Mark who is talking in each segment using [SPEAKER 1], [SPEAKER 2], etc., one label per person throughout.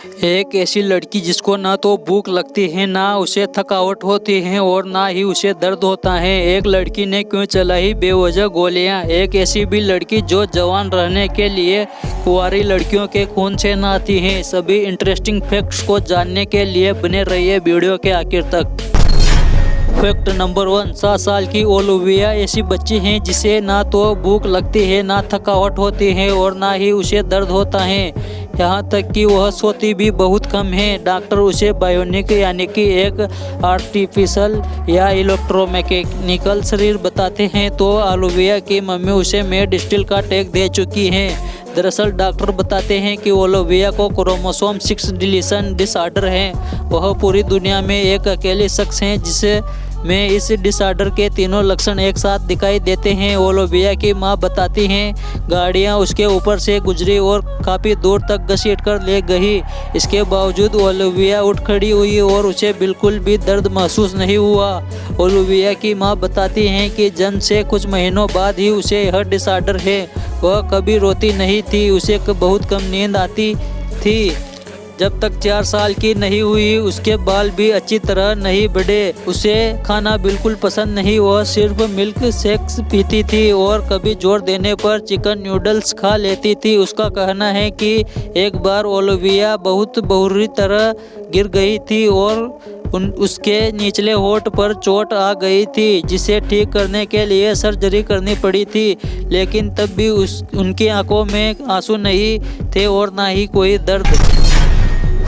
[SPEAKER 1] एक ऐसी लड़की जिसको ना तो भूख लगती है, ना उसे थकावट होती है और ना ही उसे दर्द होता है। एक लड़की ने क्यों चलाई बेवजह गोलियां। एक ऐसी भी लड़की जो जवान रहने के लिए कुंवारी लड़कियों के खून से नहाती है। सभी इंटरेस्टिंग फैक्ट्स को जानने के लिए बने रहिए वीडियो के आखिर तक। फैक्ट नंबर 1, 7 साल की ओलिविया ऐसी बच्ची है जिसे ना तो भूख लगती है, ना थकावट होती है और ना ही उसे दर्द होता है। यहाँ तक कि वह सोती भी बहुत कम है। डॉक्टर उसे बायोनिक यानी कि एक आर्टिफिशियल या इलेक्ट्रोमैकेनिकल शरीर बताते हैं, तो ओलिविया की मम्मी उसे मेड स्टील का टैग दे चुकी है। दरअसल डॉक्टर बताते हैं कि ओलिविया को क्रोमोसोम 6 डिलीशन डिसऑर्डर है। वह पूरी दुनिया में एक अकेले शख्स हैं जिसे में इस डिसऑर्डर के तीनों लक्षण एक साथ दिखाई देते हैं। ओलिविया की मां बताती हैं, गाड़ियां उसके ऊपर से गुजरी और काफ़ी दूर तक घसीट कर ले गई। इसके बावजूद ओलिविया उठ खड़ी हुई और उसे बिल्कुल भी दर्द महसूस नहीं हुआ। ओलिविया की मां बताती हैं कि जन्म से कुछ महीनों बाद ही उसे यह डिसऑर्डर है। वह कभी रोती नहीं थी, उसे बहुत कम नींद आती थी। जब तक 4 साल की नहीं हुई उसके बाल भी अच्छी तरह नहीं बढ़े। उसे खाना बिल्कुल पसंद नहीं, वह सिर्फ मिल्क शेक्स पीती थी और कभी जोर देने पर चिकन नूडल्स खा लेती थी। उसका कहना है कि एक बार ओलिविया बहुत बुरी तरह गिर गई थी और उसके निचले होठ पर चोट आ गई थी, जिसे ठीक करने के लिए सर्जरी करनी पड़ी थी। लेकिन तब भी उनकी आंखों में आंसू नहीं थे और ना ही कोई दर्द।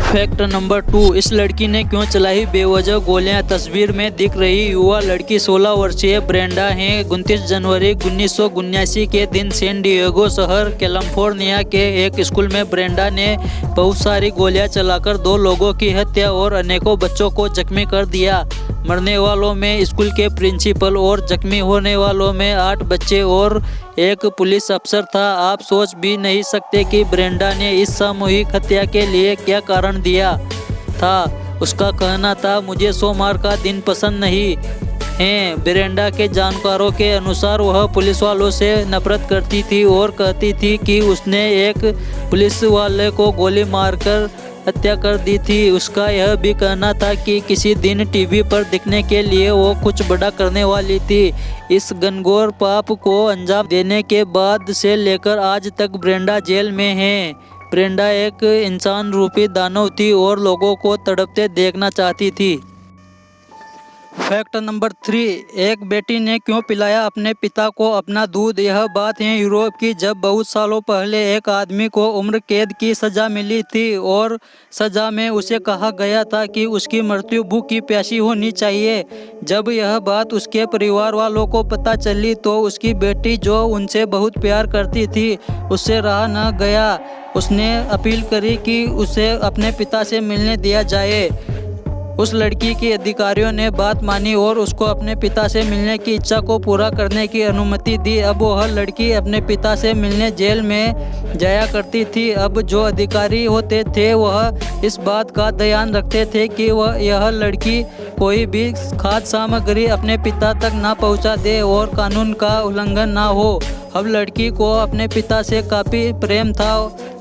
[SPEAKER 1] फैक्ट नंबर 2, इस लड़की ने क्यों चलाई बेवजह गोलियां। तस्वीर में दिख रही युवा लड़की 16 वर्षीय ब्रेंडा है। 29 जनवरी 1979 के दिन सैन डिएगो शहर कैलिफोर्निया के एक स्कूल में ब्रेंडा ने बहुत सारी गोलियां चलाकर 2 लोगों की हत्या और अनेकों बच्चों को जख्मी कर दिया। मरने वालों में स्कूल के प्रिंसिपल और जख्मी होने वालों में 8 बच्चे और एक पुलिस अफसर था। आप सोच भी नहीं सकते कि ब्रेंडा ने इस सामूहिक हत्या के लिए क्या कारण दिया था। उसका कहना था, मुझे सोमवार का दिन पसंद नहीं है। ब्रेंडा के जानकारों के अनुसार वह पुलिस वालों से नफरत करती थी और कहती थी कि उसने एक पुलिस वाले को गोली मारकर हत्या कर दी थी। उसका यह भी कहना था कि किसी दिन टीवी पर दिखने के लिए वो कुछ बड़ा करने वाली थी। इस घनघोर पाप को अंजाम देने के बाद से लेकर आज तक ब्रेंडा जेल में है। ब्रेंडा एक इंसान रूपी दानव थी और लोगों को तड़पते देखना चाहती थी। फैक्ट नंबर 3, एक बेटी ने क्यों पिलाया अपने पिता को अपना दूध। यह बात है यूरोप की, जब बहुत सालों पहले एक आदमी को उम्र कैद की सजा मिली थी और सजा में उसे कहा गया था कि उसकी मृत्यु भूखी प्यासी होनी चाहिए। जब यह बात उसके परिवार वालों को पता चली तो उसकी बेटी, जो उनसे बहुत प्यार करती थी, उससे रहा न गया। उसने अपील करी कि उसे अपने पिता से मिलने दिया जाए। उस लड़की के अधिकारियों ने बात मानी और उसको अपने पिता से मिलने की इच्छा को पूरा करने की अनुमति दी। अब वह लड़की अपने पिता से मिलने जेल में जाया करती थी। अब जो अधिकारी होते थे वह इस बात का ध्यान रखते थे कि यह लड़की कोई भी खाद्य सामग्री अपने पिता तक ना पहुंचा दे और कानून का उल्लंघन ना हो। अब लड़की को अपने पिता से काफ़ी प्रेम था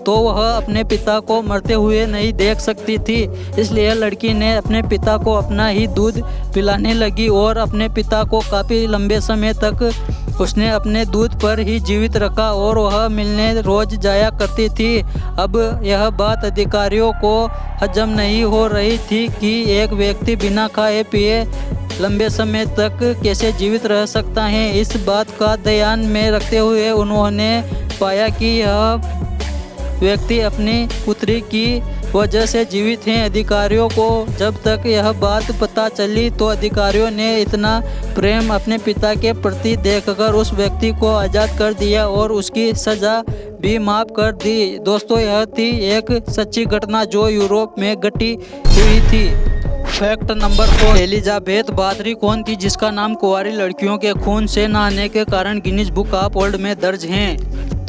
[SPEAKER 1] तो वह अपने पिता को मरते हुए नहीं देख सकती थी, इसलिए लड़की ने अपने पिता को अपना ही दूध पिलाने लगी और अपने पिता को काफ़ी लंबे समय तक उसने अपने दूध पर ही जीवित रखा और वह मिलने रोज जाया करती थी। अब यह बात अधिकारियों को हजम नहीं हो रही थी कि एक व्यक्ति बिना खाए पिए लंबे समय तक कैसे जीवित रह सकता है। इस बात का ध्यान में रखते हुए उन्होंने पाया कि यह व्यक्ति अपनी पुत्री की वजह से जीवित हैं। अधिकारियों को जब तक यह बात पता चली तो अधिकारियों ने इतना प्रेम अपने पिता के प्रति देखकर उस व्यक्ति को आज़ाद कर दिया और उसकी सज़ा भी माफ़ कर दी। दोस्तों, यह थी एक सच्ची घटना जो यूरोप में घटी हुई थी। फैक्ट नंबर 4, एलिजाबेथ बाथरी कौन थी जिसका नाम कुंवारी लड़कियों के खून से नहाने के कारण गिनीज बुक ऑफ वर्ल्ड में दर्ज है।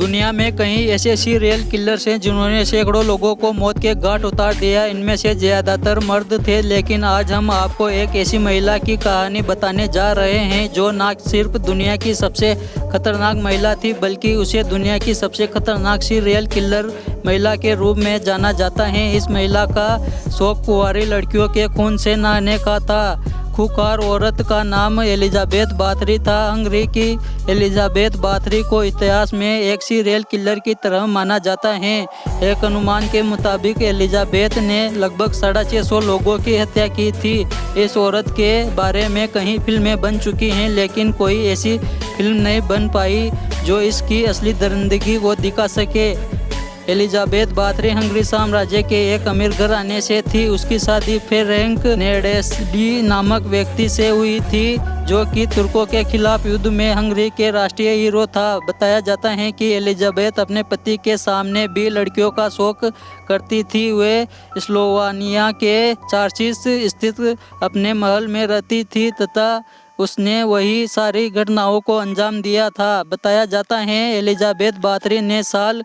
[SPEAKER 1] दुनिया में कई ऐसे सीरियल किलर्स हैं जिन्होंने सैकड़ों लोगों को मौत के घाट उतार दिया। इनमें से ज़्यादातर मर्द थे, लेकिन आज हम आपको एक ऐसी महिला की कहानी बताने जा रहे हैं जो न सिर्फ दुनिया की सबसे खतरनाक महिला थी, बल्कि उसे दुनिया की सबसे खतरनाक सीरियल किलर महिला के रूप में जाना जाता है। इस महिला का शौक कुंवारी लड़कियों के खून से नहाने का था। खूंखार औरत का नाम एलिजाबेथ बाथरी था। हंगरी की एलिजाबेथ बाथरी को इतिहास में एक सीरियल किलर की तरह माना जाता है। एक अनुमान के मुताबिक एलिजाबेथ ने लगभग 650 लोगों की हत्या की थी। इस औरत के बारे में कई फिल्में बन चुकी हैं, लेकिन कोई ऐसी फिल्म नहीं बन पाई जो इसकी असली दरिंदगी को दिखा सके। एलिजाबेथ बाथरी हंगरी साम्राज्य के एक अमीर घराने से थी। उसकी शादी फेरेंक नेडेस्डी नामक व्यक्ति से हुई थी, जो कि तुर्कों के खिलाफ युद्ध में हंगरी के राष्ट्रीय हीरो था। बताया जाता है कि एलिजाबेथ अपने पति के सामने भी लड़कियों का शौक करती थी। वे स्लोवानिया के चार्चिस स्थित अपने महल में रहती थी तथा उसने वही सारी घटनाओं को अंजाम दिया था। बताया जाता है एलिजाबेथ बाथरी ने साल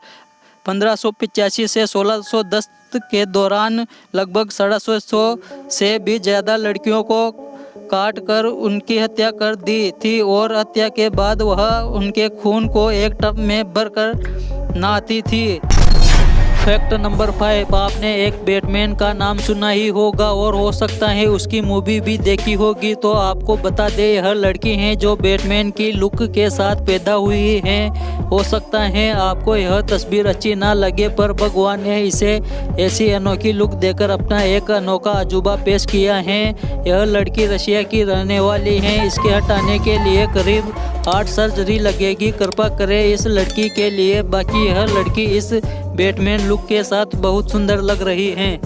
[SPEAKER 1] 1585 से 1610 के दौरान लगभग 650 से भी ज़्यादा लड़कियों को काट कर उनकी हत्या कर दी थी और हत्या के बाद वह उनके खून को एक टब में भरकर नहाती थी। फैक्ट नंबर 5, आपने एक बैटमैन का नाम सुना ही होगा और हो सकता है उसकी मूवी भी देखी होगी। तो आपको बता दे, यह लड़की है जो बैटमैन की लुक के साथ पैदा हुई है। हो सकता है आपको यह तस्वीर अच्छी ना लगे, पर भगवान ने इसे ऐसी अनोखी लुक देकर अपना एक अनोखा अजूबा पेश किया है। यह लड़की रशिया की रहने वाली है। इसके हटाने के लिए करीब 8 सर्जरी लगेगी। कृपा करें इस लड़की के लिए। बाकी यह लड़की इस बैटमैन लुक के साथ बहुत सुंदर लग रही है।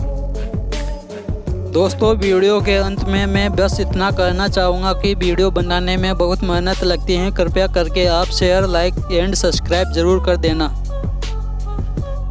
[SPEAKER 1] दोस्तों, वीडियो के अंत में मैं बस इतना कहना चाहूँगा कि वीडियो बनाने में बहुत मेहनत लगती है। कृपया करके आप शेयर, लाइक एंड सब्सक्राइब जरूर कर देना।